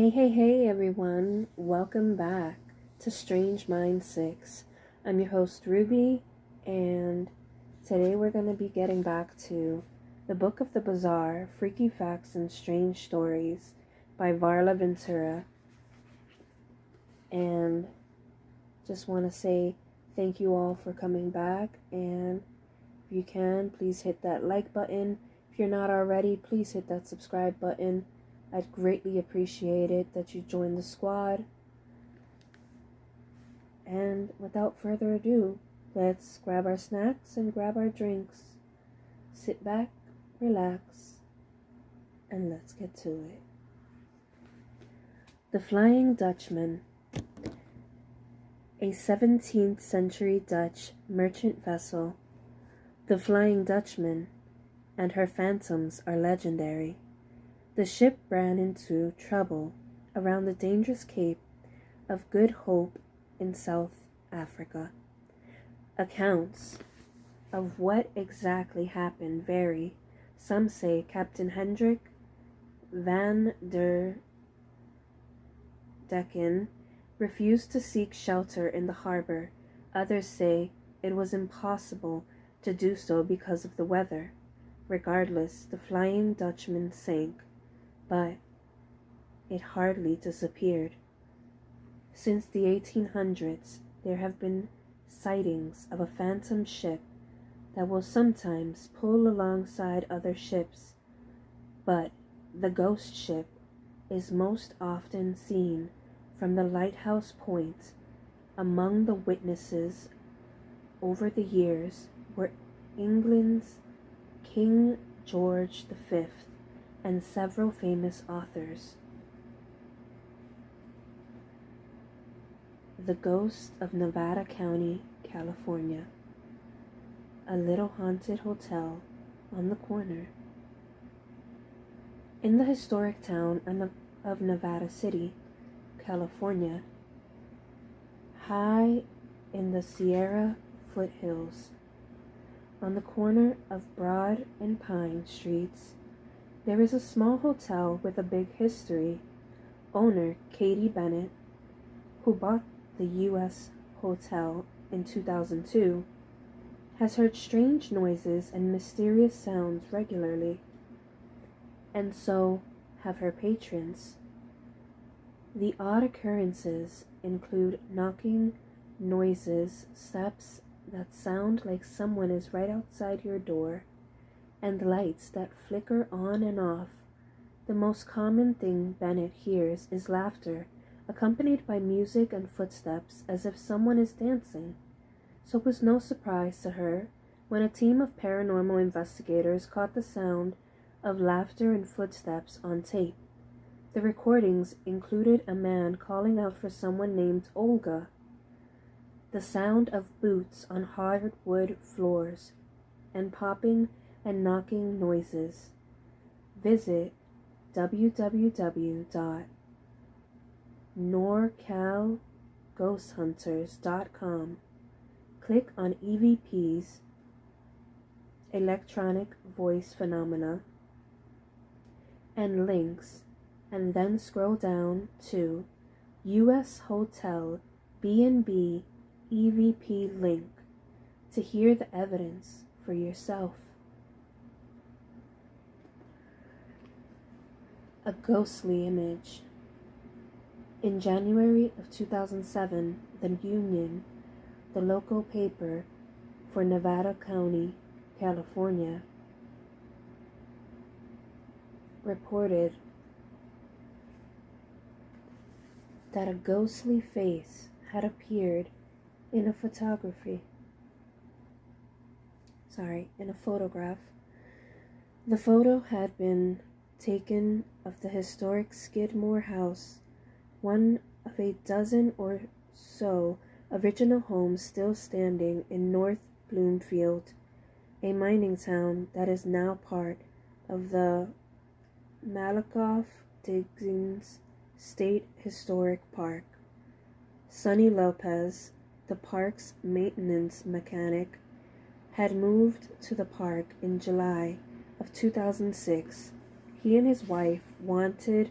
Hey everyone, welcome back to Strange Mind 6. I'm your host Ruby, and today we're going to be getting back to The Book of the Bizarre, Freaky Facts and Strange Stories by Varla Ventura. And just want to say thank you all for coming back, and if you can, please hit that like button. If you're not already, please hit that subscribe button. I'd greatly appreciate it that you join the squad. And without further ado, let's grab our snacks and grab our drinks. Sit back, relax, and let's get to it. The Flying Dutchman. A 17th century Dutch merchant vessel, the Flying Dutchman, and her phantoms are legendary. The ship ran into trouble around the dangerous Cape of Good Hope in South Africa. Accounts of what exactly happened vary. Some say Captain Hendrik van der Decken refused to seek shelter in the harbor. Others say it was impossible to do so because of the weather. Regardless, the Flying Dutchman sank, but it hardly disappeared. Since the 1800s, there have been sightings of a phantom ship that will sometimes pull alongside other ships, but the ghost ship is most often seen from the lighthouse point. Among the witnesses over the years were England's King George V and several famous authors. The Ghost of Nevada County, California. A little haunted hotel on the corner. In the historic town of Nevada City, California, high in the Sierra foothills, on the corner of Broad and Pine Streets, there is a small hotel with a big history. Owner Katie Bennett, who bought the U.S. hotel in 2002, has heard strange noises and mysterious sounds regularly, and so have her patrons. The odd occurrences include knocking noises, steps that sound like someone is right outside your door, and lights that flicker on and off. The most common thing Bennett hears is laughter, accompanied by music and footsteps as if someone is dancing. So it was no surprise to her when a team of paranormal investigators caught the sound of laughter and footsteps on tape. The recordings included a man calling out for someone named Olga, the sound of boots on hardwood floors, and popping and knocking noises. Visit www.norcalghosthunters.com. Click on EVP's Electronic Voice Phenomena and links, and then scroll down to U.S. Hotel B&B EVP link to hear the evidence for yourself. A ghostly image. In January of 2007, the Union, the local paper for Nevada County, California, reported that a ghostly face had appeared in a photograph. The photo had been taken of the historic Skidmore House, one of a dozen or so original homes still standing in North Bloomfield, a mining town that is now part of the Malakoff Diggins State Historic Park. Sonny Lopez, the park's maintenance mechanic, had moved to the park in July of 2006. He and his wife wanted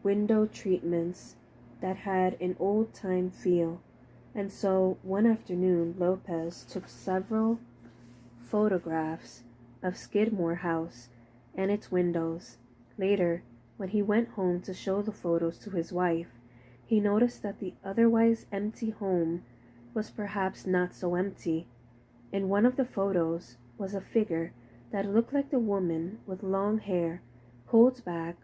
window treatments that had an old-time feel. And so one afternoon, Lopez took several photographs of Skidmore House and its windows. Later, when he went home to show the photos to his wife, he noticed that the otherwise empty home was perhaps not so empty. In one of the photos was a figure that looked like a woman with long hair pulled back,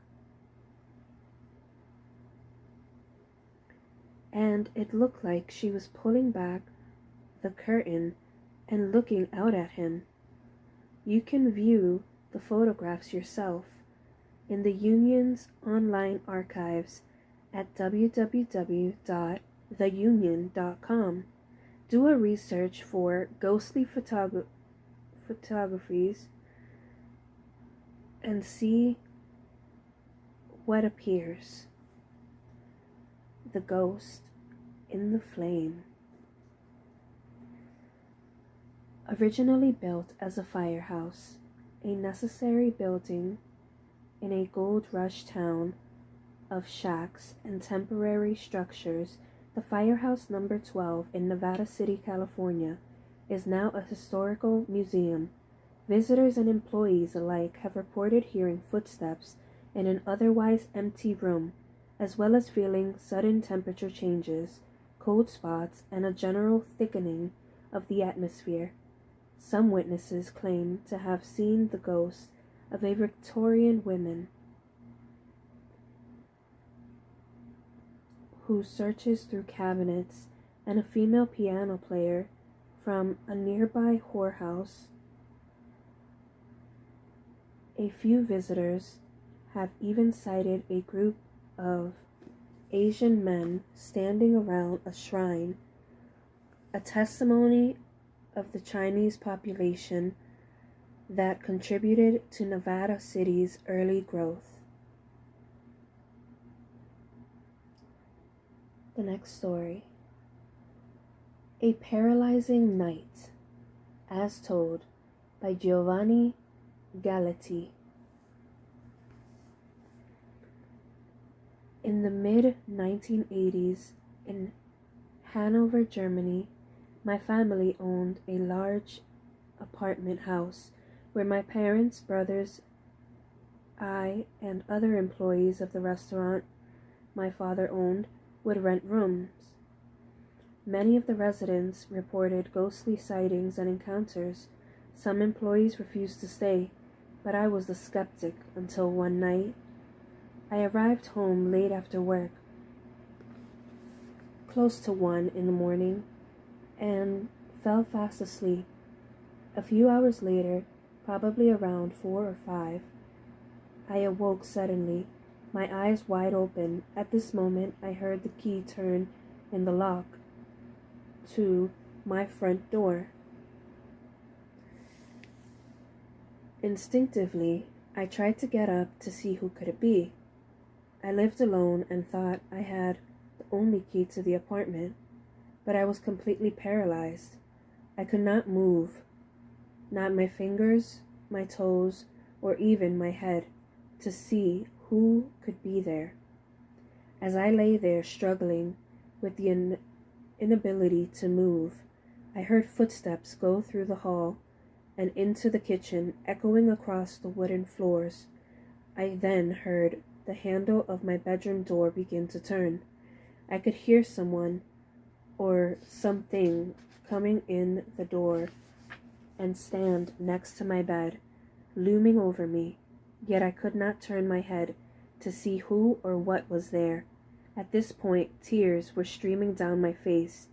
and it looked like she was pulling back the curtain and looking out at him. You can view the photographs yourself in the Union's online archives at www.theunion.com. Do a research for ghostly photographies and see what appears. The ghost in the flame. Originally built as a firehouse, a necessary building in a gold rush town of shacks and temporary structures, the Firehouse Number 12 in Nevada City, California, is now a historical museum. Visitors and employees alike have reported hearing footsteps in an otherwise empty room, as well as feeling sudden temperature changes, cold spots, and a general thickening of the atmosphere. Some witnesses claim to have seen the ghost of a Victorian woman who searches through cabinets and a female piano player from a nearby whorehouse. A few visitors have even cited a group of Asian men standing around a shrine, a testimony of the Chinese population that contributed to Nevada City's early growth. The next story. A Paralyzing Night, as told by Giovanni Galetti. In the mid-1980s, in Hanover, Germany, my family owned a large apartment house where my parents, brothers, I, and other employees of the restaurant my father owned would rent rooms. Many of the residents reported ghostly sightings and encounters. Some employees refused to stay, but I was the skeptic until one night I arrived home late after work, close to 1 in the morning, and fell fast asleep. A few hours later, probably around 4 or 5, I awoke suddenly, my eyes wide open. At this moment, I heard the key turn in the lock to my front door. Instinctively, I tried to get up to see who could it be. I lived alone and thought I had the only key to the apartment, but I was completely paralyzed. I could not move, not my fingers, my toes, or even my head, to see who could be there. As I lay there struggling with the inability to move, I heard footsteps go through the hall and into the kitchen, echoing across the wooden floors. I then heard the handle of my bedroom door begin to turn. I could hear someone or something coming in the door and stand next to my bed, looming over me, yet I could not turn my head to see who or what was there. At this point, tears were streaming down my face,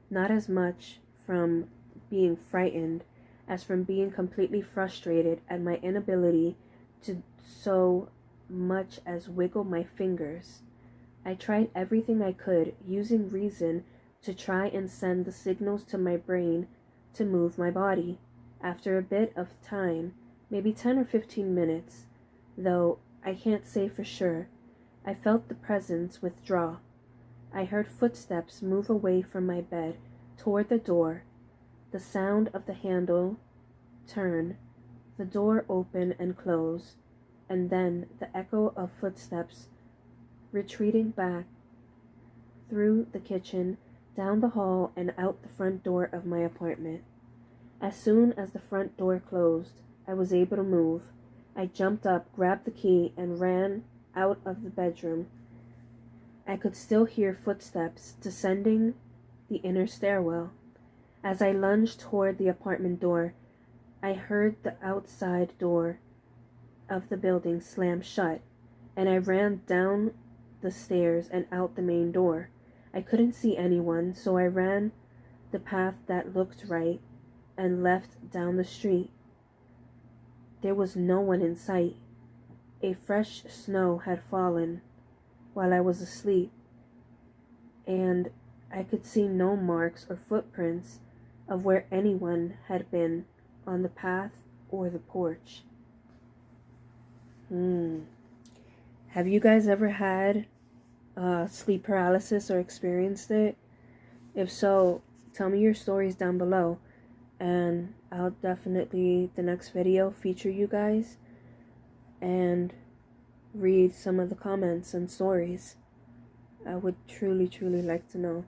not as much from being frightened as from being completely frustrated at my inability to so much as wiggle my fingers. I tried everything I could, using reason, to try and send the signals to my brain to move my body. After a bit of time, maybe 10 or 15 minutes, though I can't say for sure, I felt the presence withdraw. I heard footsteps move away from my bed toward the door, the sound of the handle turn, the door open and close, and then the echo of footsteps retreating back through the kitchen, down the hall, and out the front door of my apartment. As soon as the front door closed, I was able to move. I jumped up, grabbed the key, and ran out of the bedroom. I could still hear footsteps descending the inner stairwell. As I lunged toward the apartment door, I heard the outside door of the building slam shut, and I ran down the stairs and out the main door. I couldn't see anyone, so I ran the path that looked right and left down the street. There was no one in sight. A fresh snow had fallen while I was asleep, and I could see no marks or footprints of where anyone had been on the path or the porch. Have you guys ever had sleep paralysis or experienced it? If so, tell me your stories down below, and I'll definitely, the next video, feature you guys and read some of the comments and stories. I would truly, truly like to know.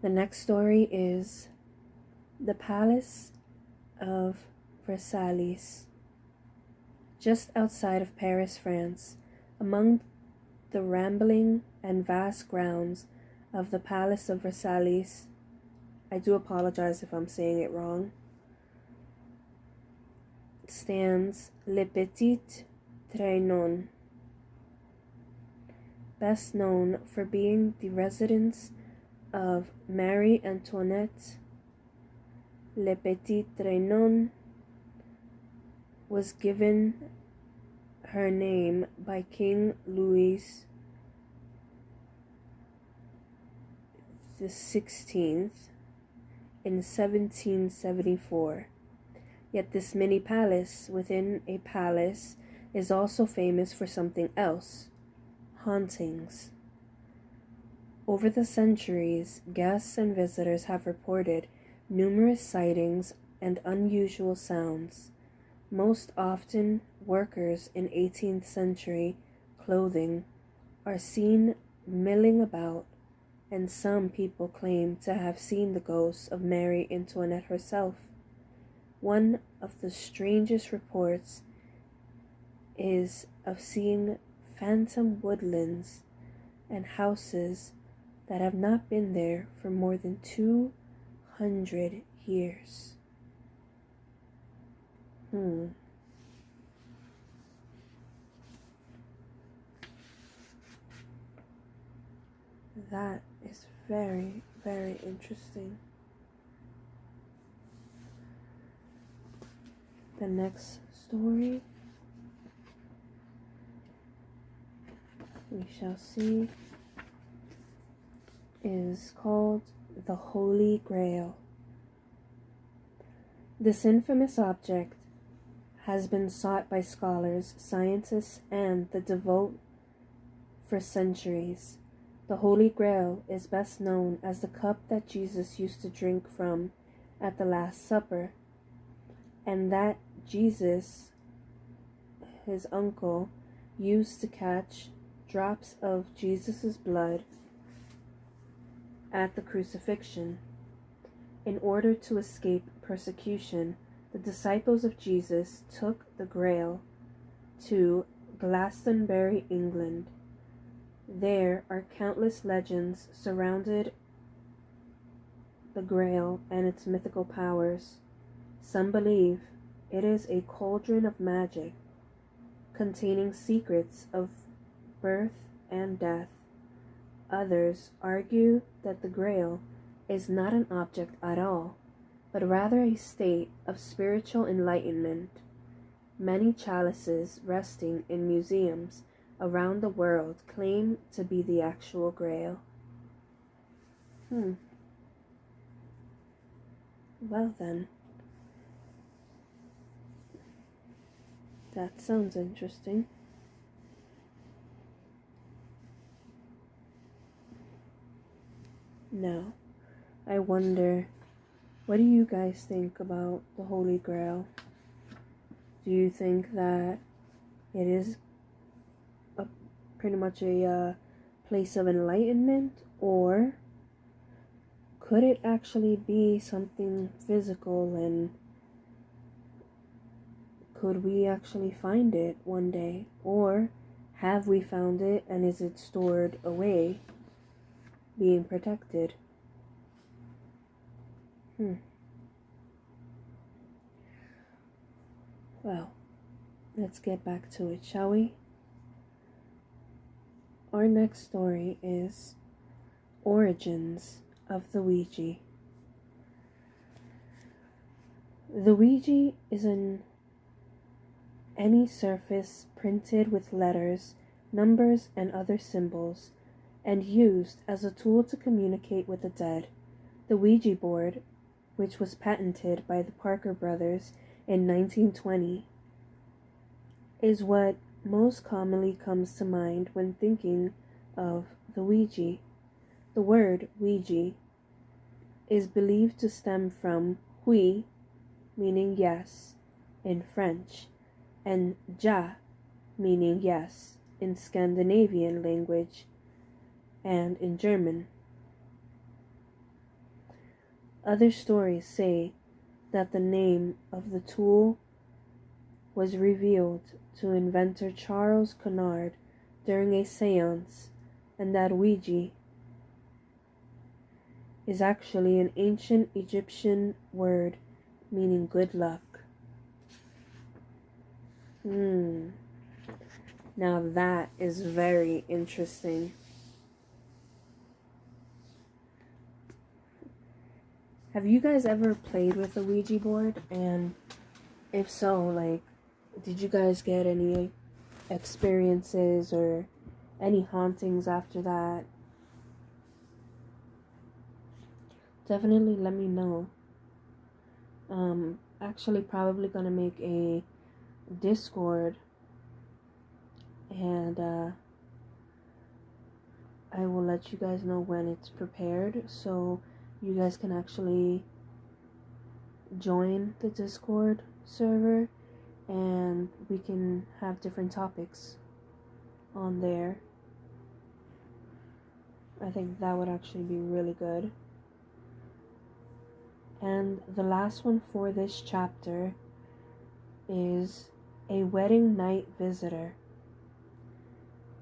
The next story is the Palace of Versailles. Just outside of Paris, France, among the rambling and vast grounds of the Palace of Versailles, I do apologize if I'm saying it wrong, stands Le Petit Trianon, best known for being the residence of Marie Antoinette. Le Petit Trianon was given her name by King Louis XVI in 1774. Yet this mini palace within a palace is also famous for something else: hauntings. Over the centuries, guests and visitors have reported numerous sightings and unusual sounds. Most often, workers in 18th century clothing are seen milling about, and some people claim to have seen the ghost of Marie Antoinette herself. One of the strangest reports is of seeing phantom woodlands and houses that have not been there for more than 200 years. That is very, very interesting. The next story we shall see is called the Holy Grail. This infamous object has been sought by scholars, scientists, and the devout for centuries. The Holy Grail is best known as the cup that Jesus used to drink from at the Last Supper, and that Jesus, his uncle, used to catch drops of Jesus' blood at the crucifixion. In order to escape persecution, the disciples of Jesus took the Grail to Glastonbury, England. There are countless legends surrounded the Grail and its mythical powers. Some believe it is a cauldron of magic containing secrets of birth and death. Others argue that the Grail is not an object at all, but rather a state of spiritual enlightenment. Many chalices resting in museums around the world claim to be the actual Grail. Well then, that sounds interesting. Now, I wonder, what do you guys think about the Holy Grail? Do you think that it is pretty much a place of enlightenment, or could it actually be something physical, and could we actually find it one day? Or have we found it and is it stored away, being protected? Well, let's get back to it, shall we? Our next story is Origins of the Ouija. The Ouija is any surface printed with letters, numbers, and other symbols, and used as a tool to communicate with the dead. The Ouija board, which was patented by the Parker brothers in 1920, is what most commonly comes to mind when thinking of the Ouija. The word Ouija is believed to stem from oui, meaning yes, in French, and ja, meaning yes, in Scandinavian language and in German. Other stories say that the name of the tool was revealed to inventor Charles Conrad during a seance, and that Ouija is actually an ancient Egyptian word meaning good luck. Now that is very interesting. Have you guys ever played with a Ouija board? And if so, did you guys get any experiences or any hauntings after that? Definitely let me know. Actually probably gonna make a Discord, and I will let you guys know when it's prepared, so you guys can actually join the Discord server and we can have different topics on there. I think that would actually be really good. And the last one for this chapter is a wedding night visitor,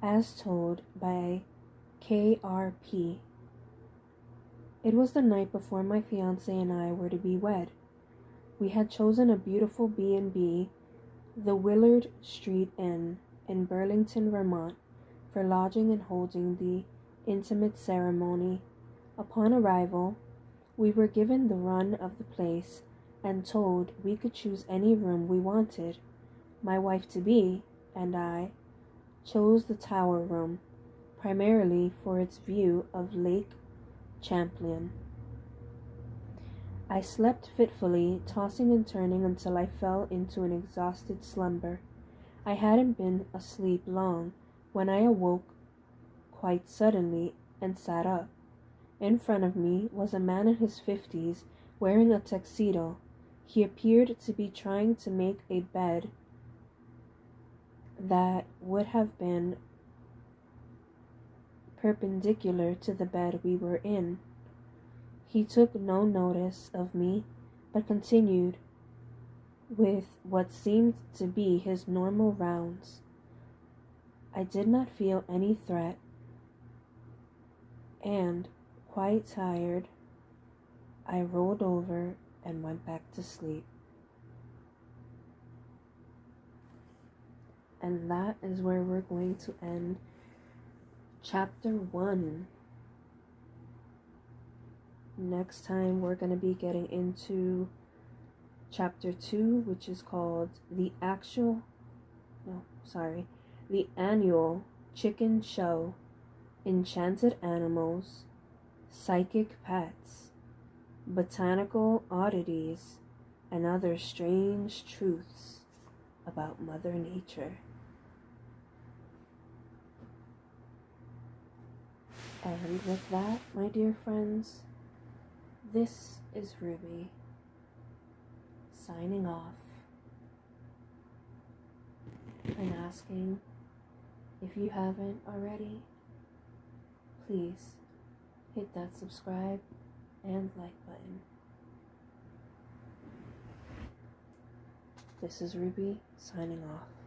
as told by KRP. It was the night before my fiance and I were to be wed. We had chosen a beautiful B&B, the Willard Street Inn in Burlington, Vermont, for lodging and holding the intimate ceremony. Upon arrival, we were given the run of the place and told we could choose any room we wanted. My wife-to-be and I chose the tower room, primarily for its view of Lake Champlain. I slept fitfully, tossing and turning until I fell into an exhausted slumber. I hadn't been asleep long when I awoke quite suddenly and sat up. In front of me was a man in his 50s wearing a tuxedo. He appeared to be trying to make a bed that would have been perpendicular to the bed we were in. He took no notice of me, but continued with what seemed to be his normal rounds. I did not feel any threat, and, quite tired, I rolled over and went back to sleep. And that is where we're going to end Chapter 1. Next time we're going to be getting into Chapter 2, which is called The Annual Chicken Show, Enchanted Animals, Psychic Pets, Botanical Oddities, and Other Strange Truths about Mother Nature. And with that, my dear friends, this is Ruby, signing off. and asking, if you haven't already, please hit that subscribe and like button. This is Ruby signing off.